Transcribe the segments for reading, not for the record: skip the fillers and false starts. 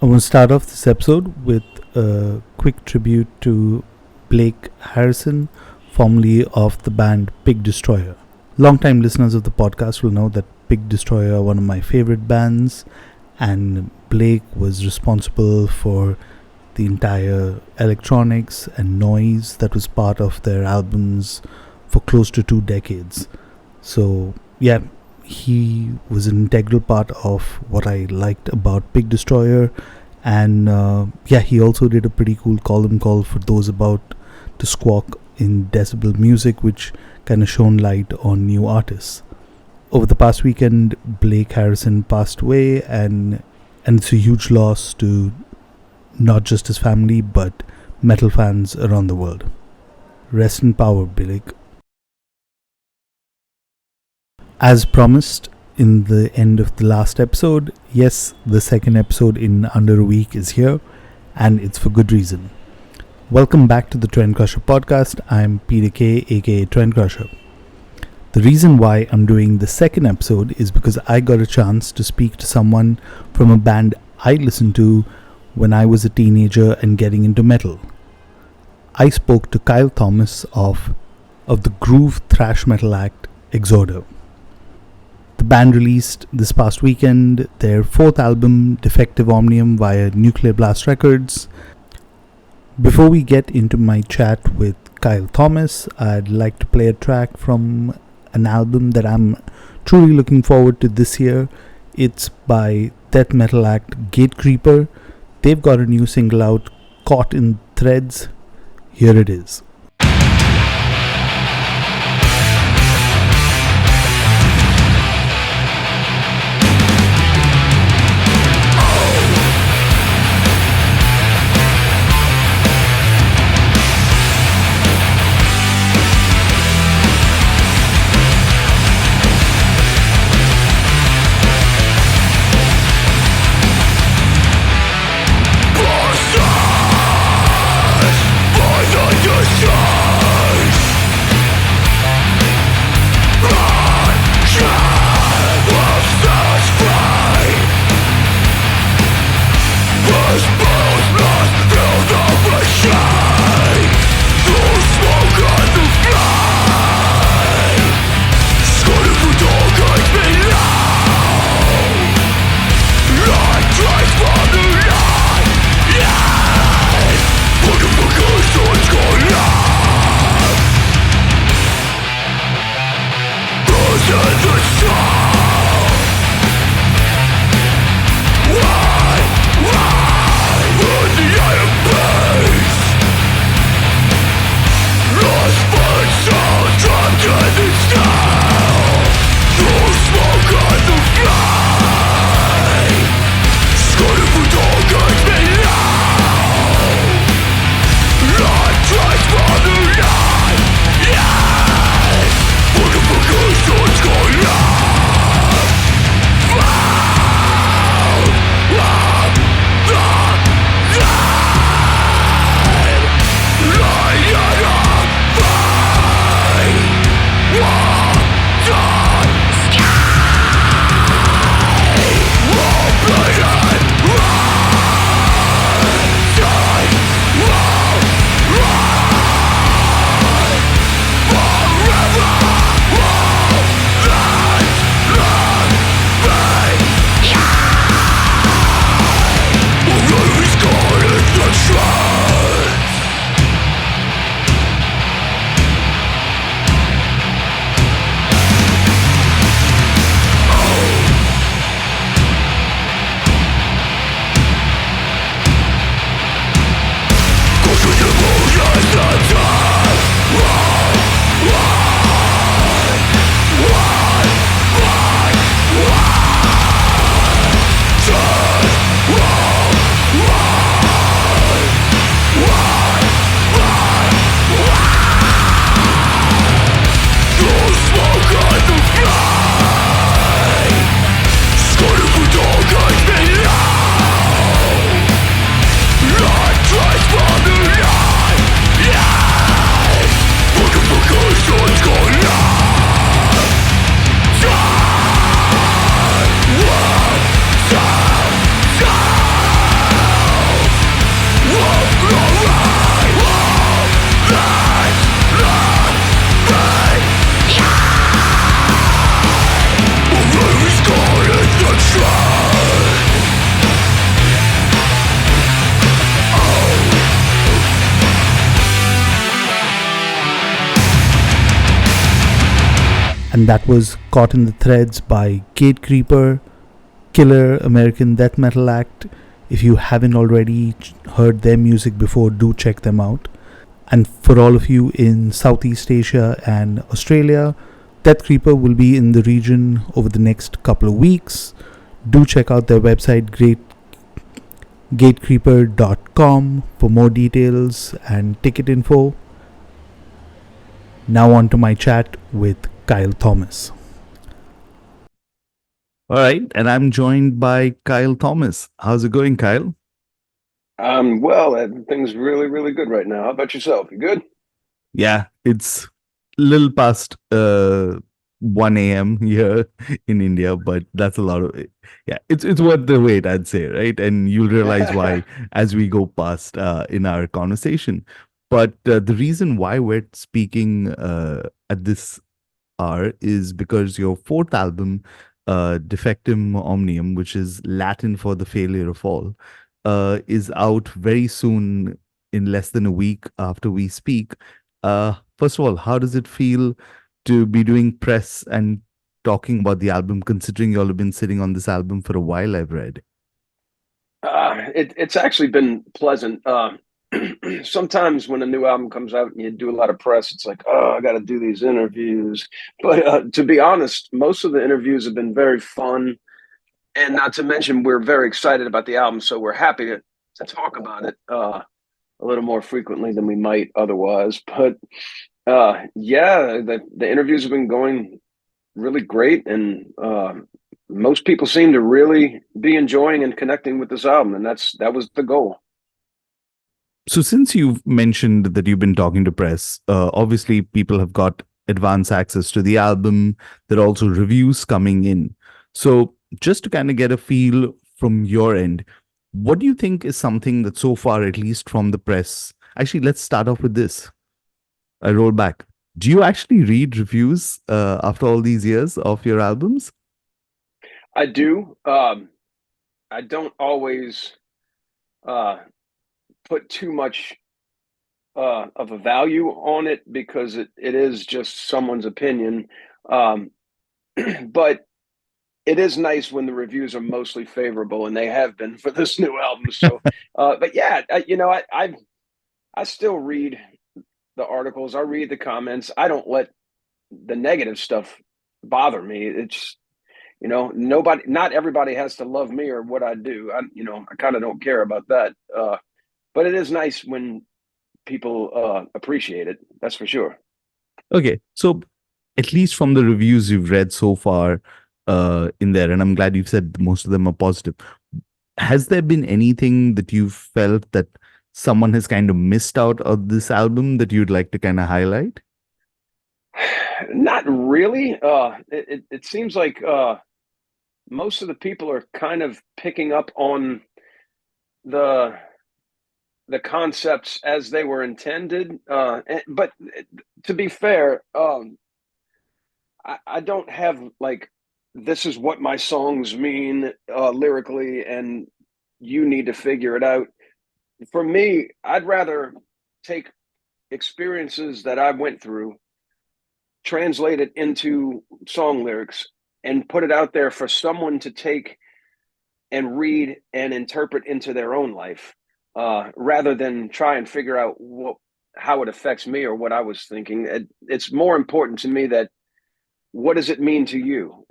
I want to start off this episode with a quick tribute to Blake Harrison, formerly of the band Pig Destroyer. Longtime listeners of the podcast will know that Pig Destroyer are one of my favorite bands, and Blake was responsible for the entire electronics and noise that was part of their albums for close to 2 decades. So, yeah, he was an integral part of what I liked about Pig Destroyer, and he also did a pretty cool column called For Those About to Squawk in Decibel Music, which kind of shone light on new artists. Over the past weekend, Blake Harrison passed away, and it's a huge loss to not just his family but metal fans around the world. Rest in power, Blake. As promised in the end of the last episode, yes, the second episode in under a week is here, and it's for good reason. Welcome back to the Trendcrusher podcast. I'm Peter K, aka Trendcrusher. The reason why I'm doing the second episode is because I got a chance to speak to someone from a band I listened to when I was a teenager and getting into metal. I spoke to Kyle Thomas of the groove thrash metal act Exhorder. The band released this past weekend their 4th album, Defective Omnium, via Nuclear Blast Records. Before we get into my chat with Kyle Thomas, I'd like to play a track from an album that I'm truly looking forward to this year. It's by death metal act Gatecreeper. They've got a new single out, Caught in Threads. Here it is. By the and that was Caught in the Threads by Gatecreeper, killer American death metal act. If you haven't already heard their music before, do check them out. And for all of you in Southeast Asia and Australia, Deathcreeper will be in the region over the next couple of weeks. Do check out their website, gatecreeper.com, for more details and ticket info. Now on to my chat with Kyle Thomas. All right, and I'm joined by Kyle Thomas. How's it going, Kyle? Well, everything's really, really good right now. How about yourself? You good? Yeah, it's a little past 1 a.m. here in India, but that's a lot of yeah, it's worth the wait, I'd say, right? And you'll realize why as we go past in our conversation. But the reason why we're speaking at this hour is because your fourth album, Defectum Omnium, which is Latin for the failure of all, is out very soon, in less than a week after we speak. First of all, how does it feel to be doing press and talking about the album, considering you all have been sitting on this album for a while, I've read? It's actually been pleasant. Sometimes when a new album comes out and you do a lot of press, it's like, oh, I got to do these interviews. But to be honest, most of the interviews have been very fun. And not to mention, we're very excited about the album. So we're happy to talk about it a little more frequently than we might otherwise. But yeah, the interviews have been going really great, and most people seem to really be enjoying and connecting with this album, and that was the goal. So, since you've mentioned that you've been talking to press, obviously people have got advance access to the album. There are also reviews coming in. So, just to kind of get a feel from your end, what do you think is something that so far, at least from the press? Actually, let's start off with this. I roll back. Do you actually read reviews after all these years of your albums? I do. I don't always uh, put too much of a value on it because it is just someone's opinion. Um, but it is nice when the reviews are mostly favorable, and they have been for this new album. So, but yeah, I still read the articles. I read the comments. I don't let the negative stuff bother me. It's not everybody has to love me or what I do. I kind of don't care about that. But it is nice when people appreciate it. That's for sure. Okay, so at least from the reviews you've read so far in there, and I'm glad you've said most of them are positive. Has there been anything that you've felt that someone has kind of missed out of this album that you'd like to kind of highlight? Not really. It seems like most of the people are kind of picking up on the the concepts as they were intended. But to be fair, I don't have like this is what my songs mean lyrically, and you need to figure it out. For me, I'd rather take experiences that I went through, translate it into song lyrics, and put it out there for someone to take and read and interpret into their own life, rather than try and figure out how it affects me or what I was thinking. It's more important to me that what does it mean to you?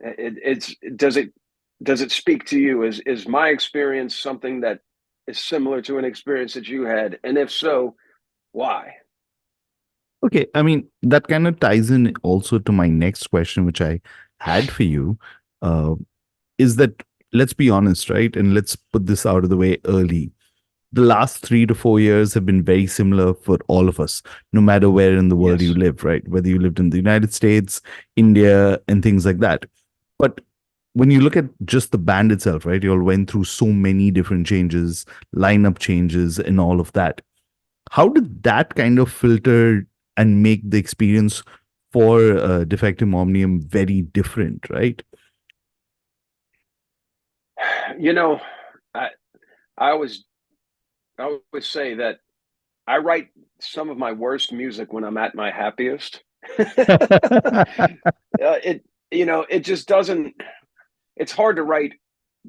Does it speak to you? Is my experience something that is similar to an experience that you had? And if so, why? Okay, I mean, that kind of ties in also to my next question, which I had for you. Uh, is that, let's be honest, right? And let's put this out of the way early. The last 3 to 4 years have been very similar for all of us, no matter where in the world you Yes. live, right? Whether you lived in the United States, India, and things like that. But when you look at just the band itself, right, you all went through so many different changes, lineup changes, and all of that. How did that kind of filter and make the experience for Defective Omnium very different, right? You know, I I always I always say that I write some of my worst music when I'm at my happiest. It it just doesn't. It's hard to write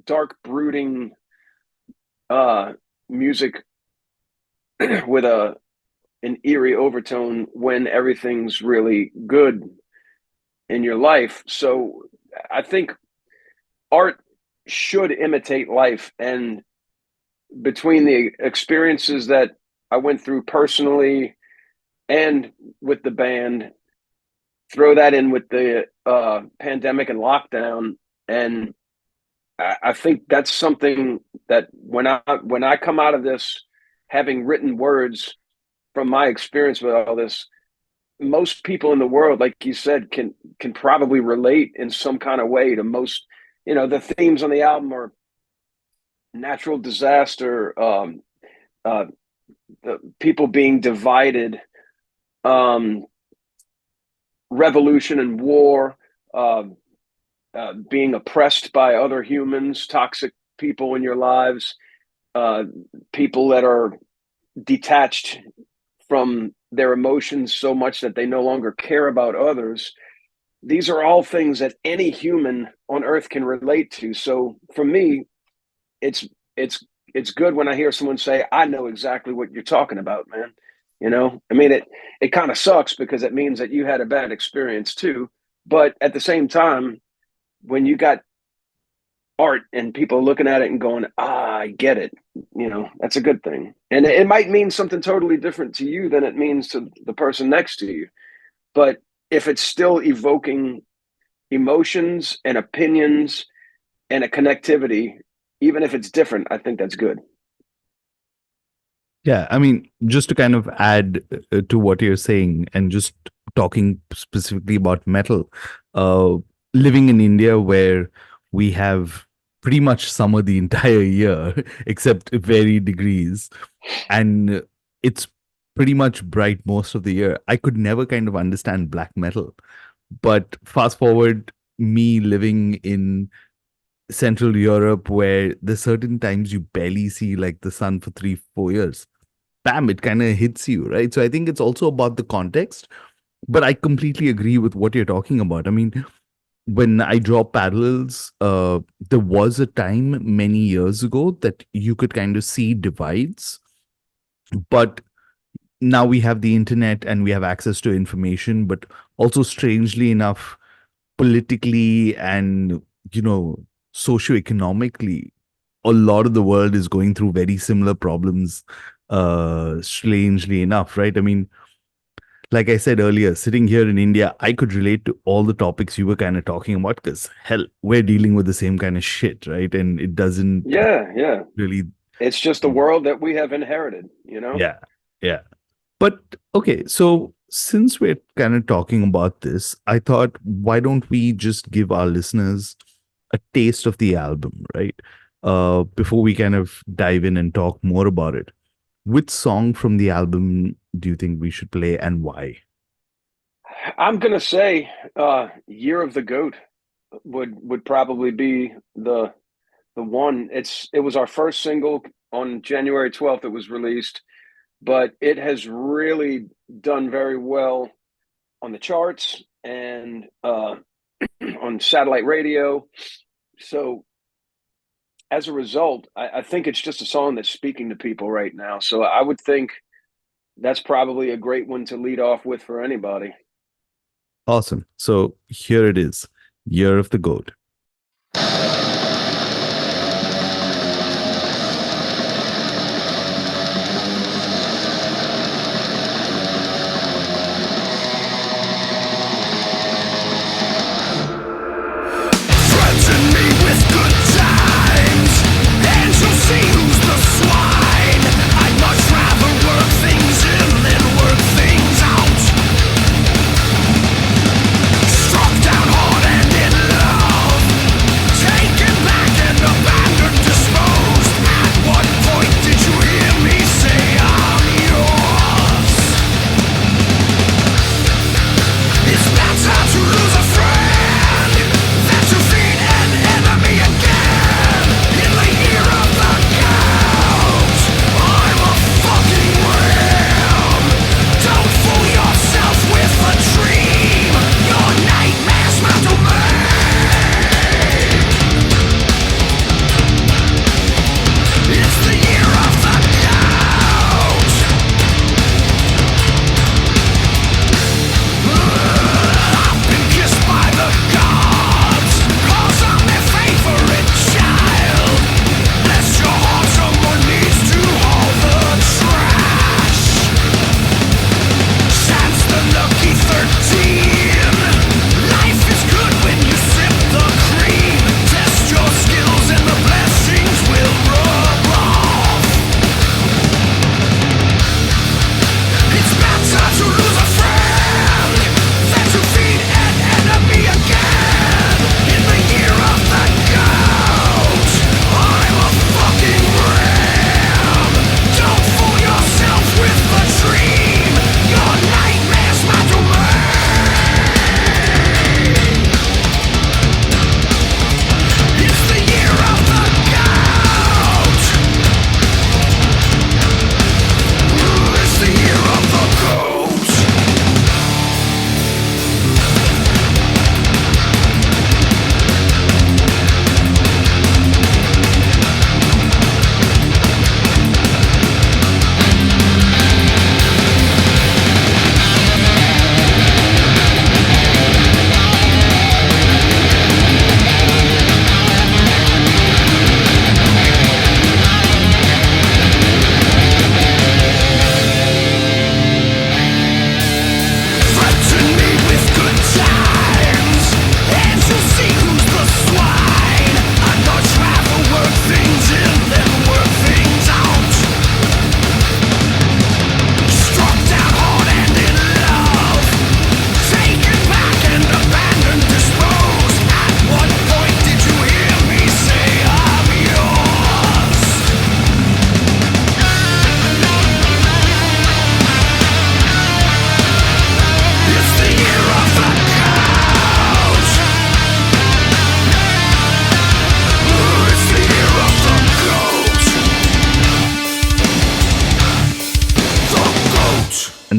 dark, brooding music with an eerie overtone when everything's really good in your life. So I think art should imitate life, and between the experiences that I went through personally and with the band, throw that in with the pandemic and lockdown, and I think that's something that when I come out of this, having written words from my experience with all this, most people in the world, like you said, can probably relate in some kind of way to most. The themes on the album are natural disaster, the people being divided, revolution and war, being oppressed by other humans, toxic people in your lives, people that are detached from their emotions so much that they no longer care about others. These are all things that any human on earth can relate to. So for me, it's good when I hear someone say, I know exactly what you're talking about, man. I mean, it kind of sucks because it means that you had a bad experience too. But at the same time, when you got art and people looking at it and going, I get it, that's a good thing. And it might mean something totally different to you than it means to the person next to you. But if it's still evoking emotions and opinions and a connectivity, even if it's different, I think that's good. Yeah, I mean, just to kind of add to what you're saying and just talking specifically about metal, uh, living in India where we have pretty much summer the entire year, except varied degrees, and it's pretty much bright most of the year. I could never kind of understand black metal. But fast forward, me living in Central Europe where there's certain times you barely see like the sun for 3-4 years. Bam, it kind of hits you, right? So I think it's also about the context. But I completely agree with what you're talking about. I mean, when I draw parallels, there was a time many years ago that you could kind of see divides, but now we have the internet and we have access to information, but also strangely enough, politically and, socioeconomically, a lot of the world is going through very similar problems, strangely enough, right? I mean, like I said earlier, sitting here in India, I could relate to all the topics you were kind of talking about because, hell, we're dealing with the same kind of shit, right? And it doesn't Yeah. really. It's just the world that we have inherited. Yeah. Yeah. But okay, so since we're kind of talking about this, I thought, why don't we just give our listeners a taste of the album, right? Before we kind of dive in and talk more about it. Which song from the album do you think we should play and why? I'm gonna say Year of the Goat would probably be the one. It was our first single on January 12th. It was released, but it has really done very well on the charts and on satellite radio. So as a result, I think it's just a song that's speaking to people right now. So I would think that's probably a great one to lead off with for anybody. Awesome. So here it is, Year of the Goat. Struck down hard and in love, take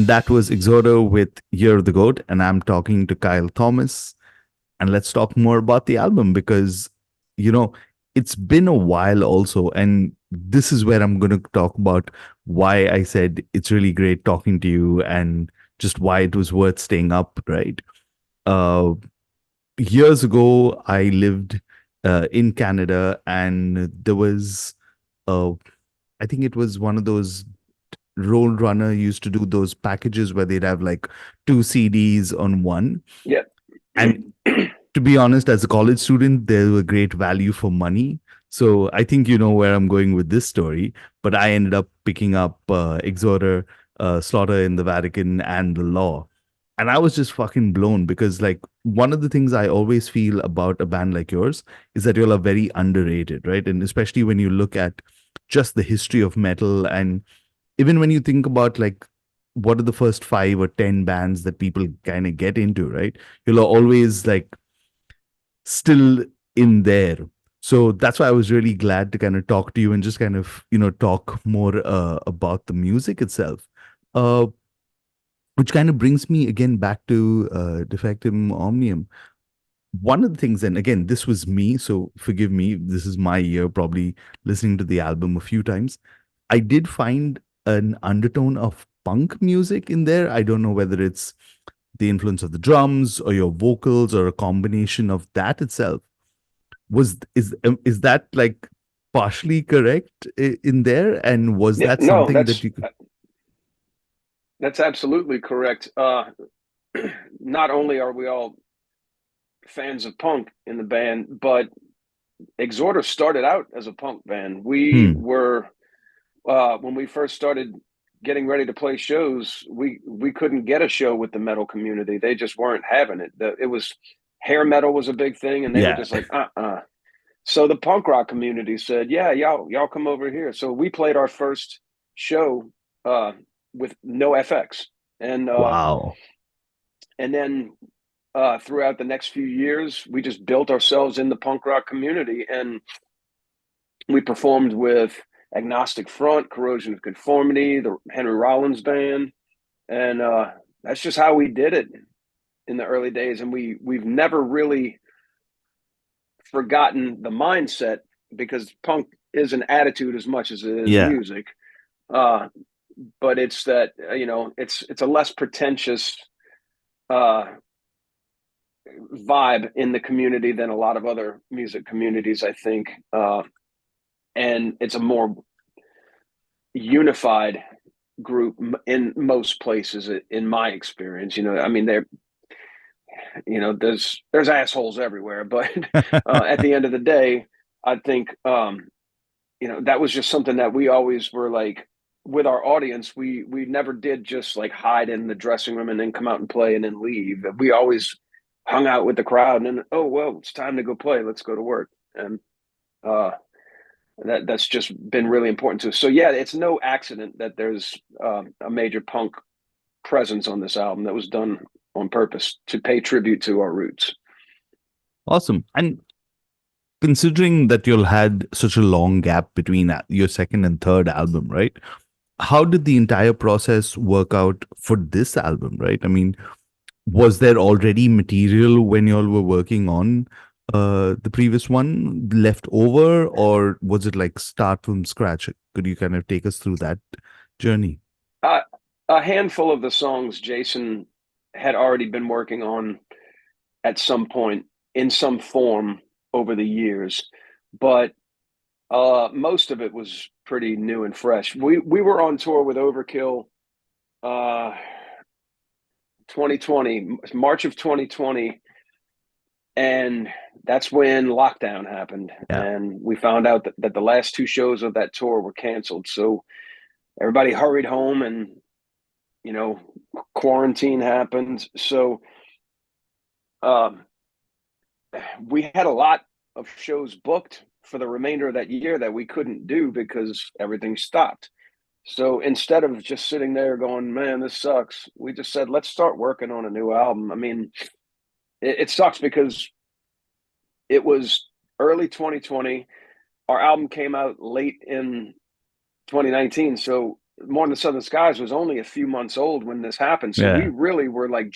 And that was Exhorder with Year of the Goat. And I'm talking to Kyle Thomas. And let's talk more about the album because, you know, it's been a while also. And this is where I'm going to talk about why I said it's really great talking to you and just why it was worth staying up, right? Uh, Years ago, I lived in Canada, and there was, I think it was one of those Roadrunner used to do those packages where they'd have like two CDs on one. Yeah. And to be honest, as a college student, they were great value for money. So I think you know where I'm going with this story. But I ended up picking up Exhorder, Slaughter in the Vatican, and The Law. And I was just fucking blown because, like, one of the things I always feel about a band like yours is that you're very underrated, right? And especially when you look at just the history of metal, and even when you think about like what are the first 5 or 10 bands that people kind of get into, right? You're always like still in there. So that's why I was really glad to kind of talk to you and just kind of, talk more about the music itself. Uh, which kind of brings me again back to Defective Omnium. One of the things, and again, this was me, so forgive me, this is my year, probably listening to the album a few times. I did find an undertone of punk music in there. I don't know whether it's the influence of the drums or your vocals or a combination of that itself. Is that like partially correct in there? And was Yeah, that no, something that you could? that's absolutely correct. Not only are we all fans of punk in the band, but Exhorder started out as a punk band. We Hmm. were when we first started getting ready to play shows, we couldn't get a show with the metal community. They just weren't having it. It was hair metal was a big thing, and they were Yeah. just like, So the punk rock community said, "Yeah, y'all come over here." So we played our first show uh, with no FX, and Wow. then throughout the next few years, we just built ourselves in the punk rock community, and we performed with Agnostic Front, Corrosion of Conformity, the Henry Rollins Band, and that's just how we did it in the early days. And we've never really forgotten the mindset because punk is an attitude as much as it is Yeah. music. Uh, but it's that it's a less pretentious uh, vibe in the community than a lot of other music communities, I think, and it's a more unified group in most places, in my experience. I mean, there's assholes everywhere, but at the end of the day, I think that was just something that we always were like with our audience. We never did just like hide in the dressing room and then come out and play and then leave. We always hung out with the crowd, and then, oh well, it's time to go play. Let's go to work. And uh, that's just been really important to us. So yeah, it's no accident that there's a major punk presence on this album that was done on purpose to pay tribute to our roots. Awesome. And considering that you'll had such a long gap between your second and third album, right? How did the entire process work out for this album, right? I mean, was there already material when y'all were working on the previous one left over, or was it like start from scratch? Could you kind of take us through that journey? Uh, a handful of the songs Jason had already been working on at some point in some form over the years, but most of it was pretty new and fresh. We were on tour with Overkill, 2020, March of 2020, and that's when lockdown happened, Yeah. and we found out that the last 2 shows of that tour were canceled. So everybody hurried home, and you know, quarantine happened. So um, we had a lot of shows booked for the remainder of that year that we couldn't do because everything stopped. So instead of just sitting there going, man, this sucks, we just said, let's start working on a new album. I mean, it sucks because it was early 2020. Our album came out late in 2019. So More Than Southern Skies was only a few months old when this happened. So we Yeah. really were like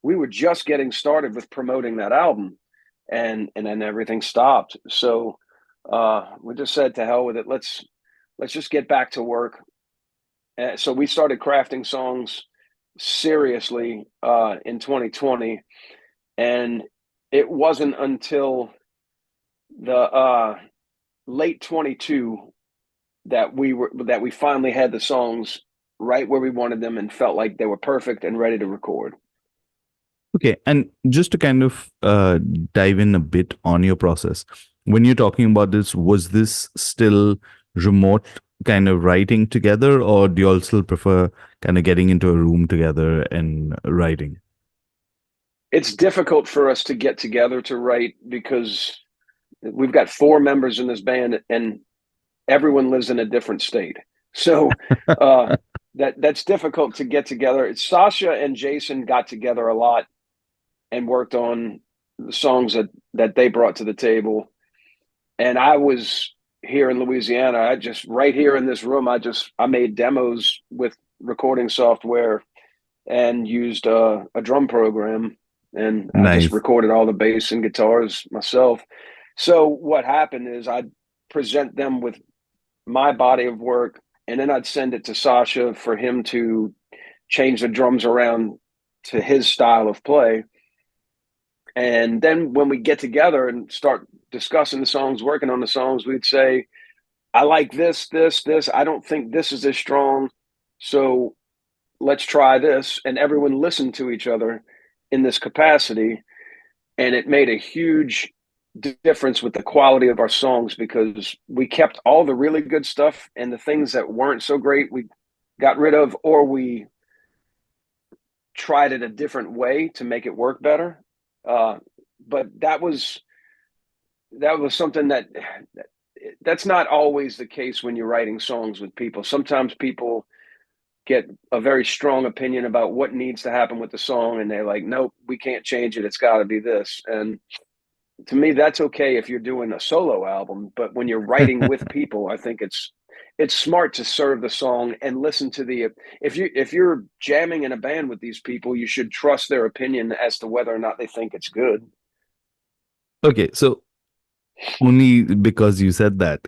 we were just getting started with promoting that album, and then everything stopped. So we just said to hell with it. Let's just get back to work. So we started crafting songs seriously in 2020, and it wasn't until the late 22 that we finally had the songs right where we wanted them and felt like they were perfect and ready to record. Okay, and just to kind of dive in a bit on your process, when you're talking about this, was this still remote kind of writing together, or do you all still prefer kind of getting into a room together and writing? It's difficult for us to get together to write because we've got four members in this band and everyone lives in a different state. So that's difficult to get together. It's Sasha and Jason got together a lot and worked on the songs that they brought to the table. And I was here in Louisiana. I just right here in this room. I made demos with recording software and used a drum program, and I just Nice. recorded all the bass and guitars myself. So what happened is I'd present them with my body of work, and then I'd send it to Sasha for him to change the drums around to his style of play. And then when we get together and start discussing the songs, working on the songs, we'd say, I like this, this, this. I don't think this is as strong. So let's try this. And everyone listened to each other in this capacity. And it made a huge difference with the quality of our songs because we kept all the really good stuff, and the things that weren't so great, we got rid of, or we tried it a different way to make it work better. But that was something that's not always the case when you're writing songs with people. Sometimes people get a very strong opinion about what needs to happen with the song, and they're like, nope, we can't change it, it's got to be this. And to me, that's okay if you're doing a solo album, but when you're writing with people, I think it's smart to serve the song and listen to the if you're jamming in a band with these people, you should trust their opinion as to whether or not they think it's good. Okay, so only because you said that,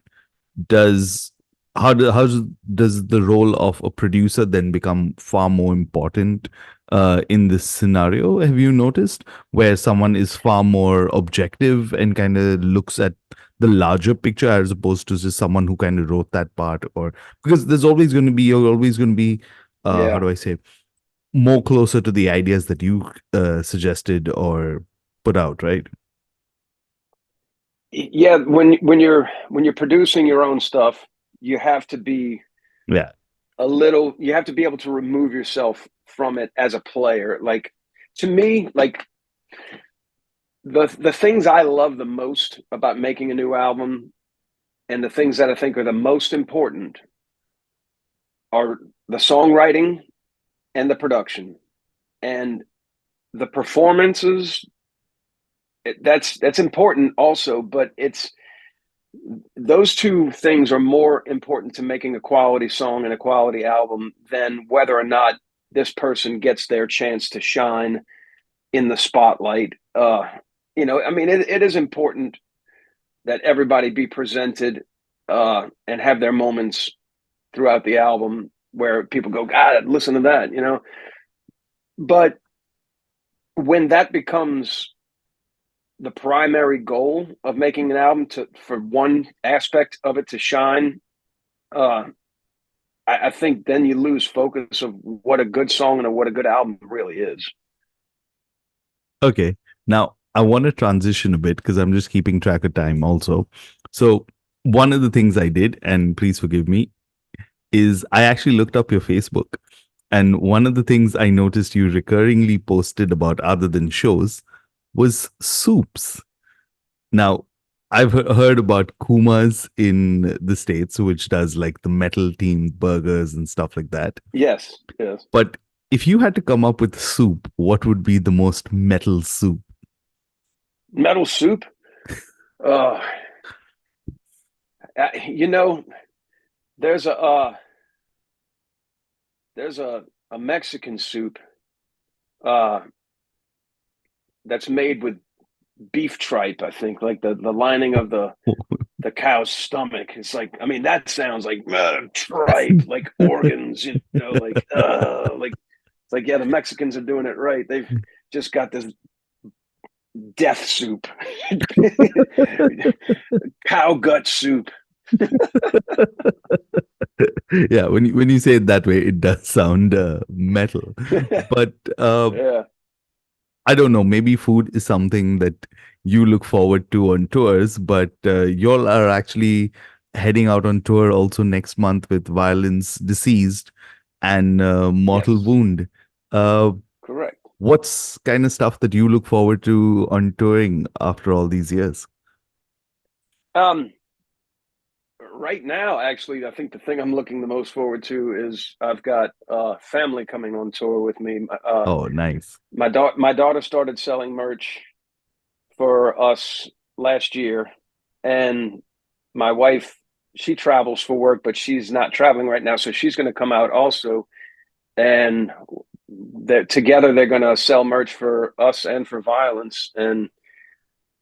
does how does the role of a producer then become far more important in this scenario? Have you noticed where someone is far more objective and kind of looks at the larger picture as opposed to just someone who kind of wrote that part? Or because there's always going to be you're always going to be how Yeah. do I say, more closer to the ideas that you suggested or put out, right? Yeah, when you're producing your own stuff, you have to be Yeah. you have to be able to remove yourself from it as a player. Like, to me, like the things I love the most about making a new album, and the things that I think are the most important, are the songwriting and the production. And the performances, that's important also, but it's those two things are more important to making a quality song and a quality album than whether or not this person gets their chance to shine in the spotlight. I mean, it is important that everybody be presented and have their moments throughout the album where people go, God, listen to that. But when that becomes the primary goal of making an album, for one aspect of it to shine, uh, I think then you lose focus of what a good song and what a good album really is. Okay. Now, I want to transition a bit because I'm just keeping track of time also. So, one of the things I did, and please forgive me, is I actually looked up your Facebook. And one of the things I noticed you recurringly posted about other than shows was soups. Now, I've heard about Kuma's in the States, which does like the metal themed burgers and stuff like that. Yes, yes. But if you had to come up with soup, what would be the most metal soup? Metal Soup. Uh, you know, there's a there's a Mexican soup uh, that's made with beef tripe. I think like the lining of the cow's stomach. It's like, I mean, that sounds like tripe, like organs, like it's like, yeah, the Mexicans are doing it right. They've just got this death soup, cow gut soup. Yeah, when you say it that way, it does sound metal. But Yeah. I don't know, maybe food is something that you look forward to on tours, but y'all are actually heading out on tour also next month with Violence Deceased and Mortal Yes. Wound. Uh, Correct. what's kind of stuff that you look forward to on touring after all these years? Um, right now, actually, I think the thing I'm looking the most forward to is I've got family coming on tour with me. Oh, nice. My daughter started selling merch for us last year, and my wife, she travels for work, but she's not traveling right now, so she's going to come out also, and together they're going to sell merch for us and for Violence. And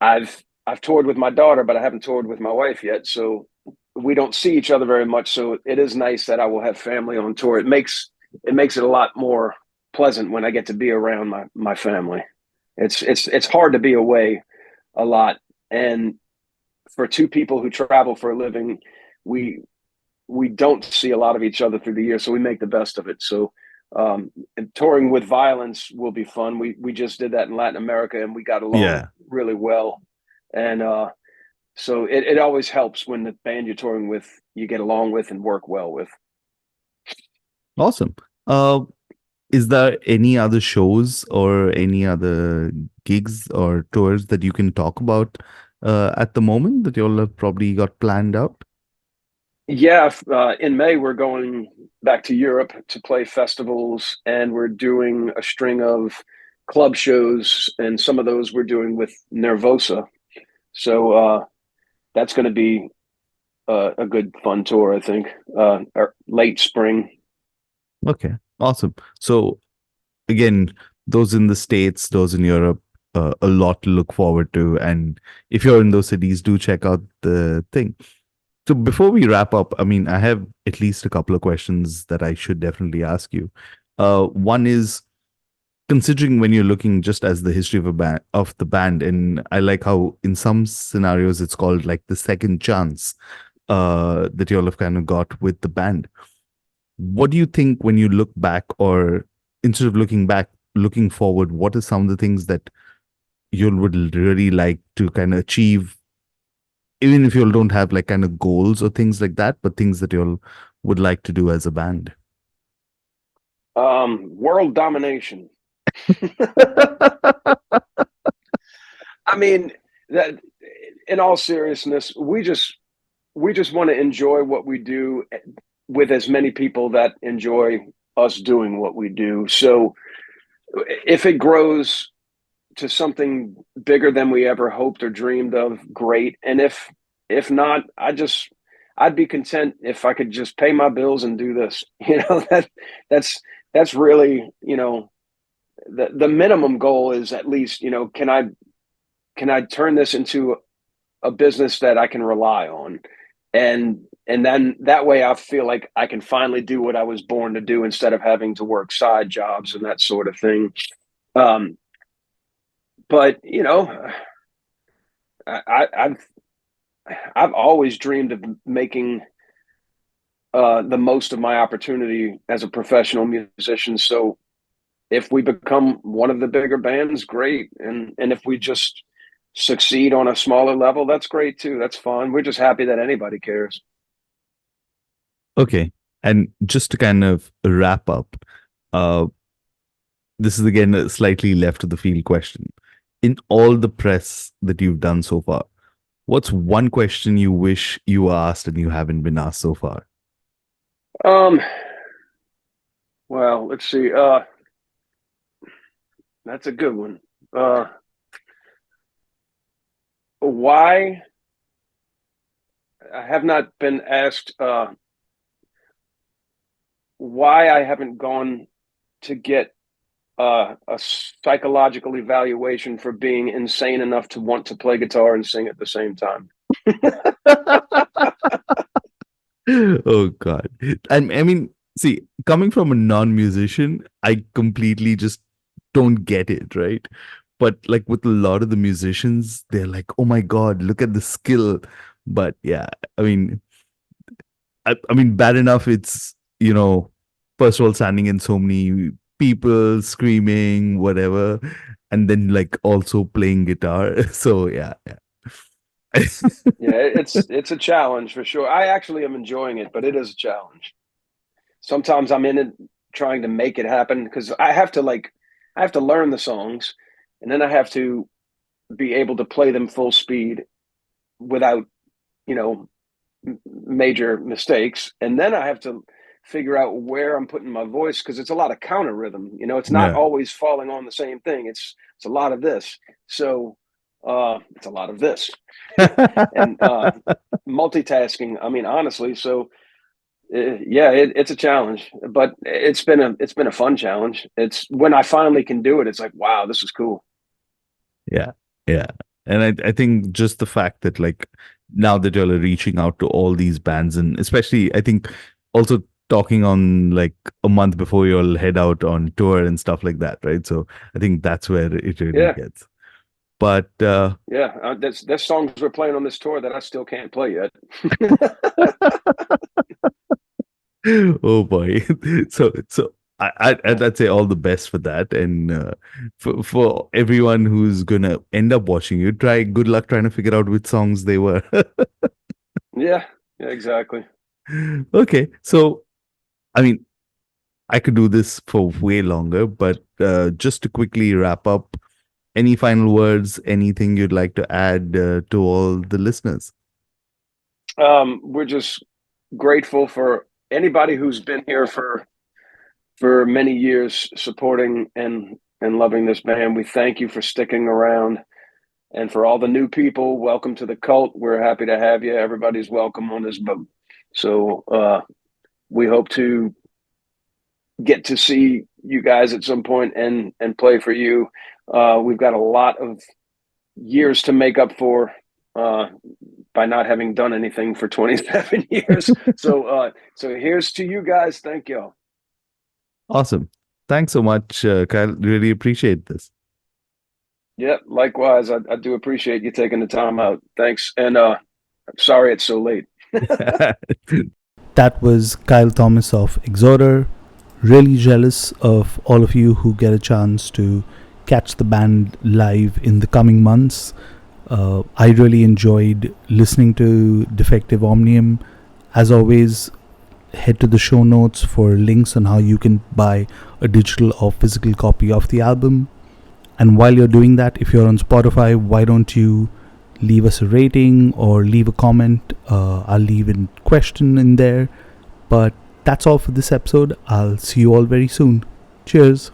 I've toured with my daughter, but I haven't toured with my wife yet, so we don't see each other very much. So it is nice that I will have family on tour. It makes it a lot more pleasant when I get to be around my family. It's hard to be away a lot, and for two people who travel for a living, we we don't see a lot of each other through the year, so we make the best of it. So and touring with Violence will be fun. We just did that in Latin America, and we got along Yeah, really well. And so it always helps when the band you're touring with you get along with and work well with. awesome. Is there any other shows or any other gigs or tours that you can talk about at the moment that you all have probably got planned out? Yeah, in May we're going back to Europe to play festivals, and we're doing a string of club shows, and some of those we're doing with Nervosa. So that's going to be a good fun tour, I think. Or late spring. Okay, awesome. So again, those in the States, those in Europe, a lot to look forward to. And if you're in those cities, do check out the thing. So before we wrap up, I mean, I have at least a couple of questions that I should definitely ask you. One is considering when you're looking just as the history of a band of the band, and I like how in some scenarios it's called like the second chance that you all have kind of got with the band. What do you think when you look back, or instead of looking back, looking forward, what are some of the things that you would really like to kind of achieve, even if you all don't have like kind of goals or things like that, but things that you all would like to do as a band? World domination. I mean, that in all seriousness, we just want to enjoy what we do with as many people that enjoy us doing what we do. So if it grows to something bigger than we ever hoped or dreamed of, great. And if not, I'd be content if I could just pay my bills and do this. That's that's really, the minimum goal is at least, can I turn this into a business that I can rely on? And then that way I feel like I can finally do what I was born to do instead of having to work side jobs and that sort of thing. Um, but I've always dreamed of making the most of my opportunity as a professional musician. So if we become one of the bigger bands, great. And if we just succeed on a smaller level, that's great too. That's fun. We're just happy that anybody cares. Okay. And just to kind of wrap up, uh, this is again a slightly left of the field question. In all the press that you've done so far, what's one question you wish you were asked and you haven't been asked so far? Um, well, let's see. That's a good one. Uh, why I have not been asked why I haven't gone to get a psychological evaluation for being insane enough to want to play guitar and sing at the same time. Oh God. And I mean, see, coming from a non-musician, I completely just don't get it, right? But like with a lot of the musicians, they're like, oh my God, look at the skill. But yeah, I mean, I mean, bad enough it's, first of all, standing in so many people, screaming, whatever, and then like also playing guitar. So yeah, yeah. Yeah, it's a challenge for sure. I actually am enjoying it, but it is a challenge. Sometimes I'm in it trying to make it happen because I have to learn the songs, and then I have to be able to play them full speed without, you know, major mistakes, and then I have to figure out where I'm putting my voice because it's a lot of counter rhythm. It's not Yeah. always falling on the same thing. It's a lot of this. So it's a lot of this and multitasking. I mean, honestly, so yeah, it's a challenge, but it's been a fun challenge. It's when I finally can do it. It's like, wow, this is cool. Yeah, yeah. And I think just the fact that like now that y'all are reaching out to all these bands, and especially I think also talking on like a month before you'll head out on tour and stuff like that, right? So I think that's where it really Yeah, gets. But yeah. There's songs we're playing on this tour that I still can't play yet. oh boy. So I'd say all the best for that, and for everyone who's gonna end up watching you, try good luck trying to figure out which songs they were. Yeah, yeah, exactly. Okay, so I mean, I could do this for way longer, but just to quickly wrap up, any final words, anything you'd like to add to all the listeners? We're just grateful for anybody who's been here for many years supporting and loving this band. We thank you for sticking around. And for all the new people, welcome to the cult. We're happy to have you. Everybody's welcome on this boat. So we hope to get to see you guys at some point and play for you. We've got a lot of years to make up for by not having done anything for 27 years. So here's to you guys. Thank you. Awesome. Thanks so much, Kyle. Really appreciate this. Yeah, likewise. I do appreciate you taking the time out. Thanks. And I'm sorry it's so late. That was Kyle Thomas of Exhorder. Really jealous of all of you who get a chance to catch the band live in the coming months. I really enjoyed listening to Defective Omnium. As always, head to the show notes for links on how you can buy a digital or physical copy of the album. And while you're doing that, if you're on Spotify, why don't you leave us a rating or leave a comment? I'll leave a question in there. But that's all for this episode. I'll see you all very soon. Cheers.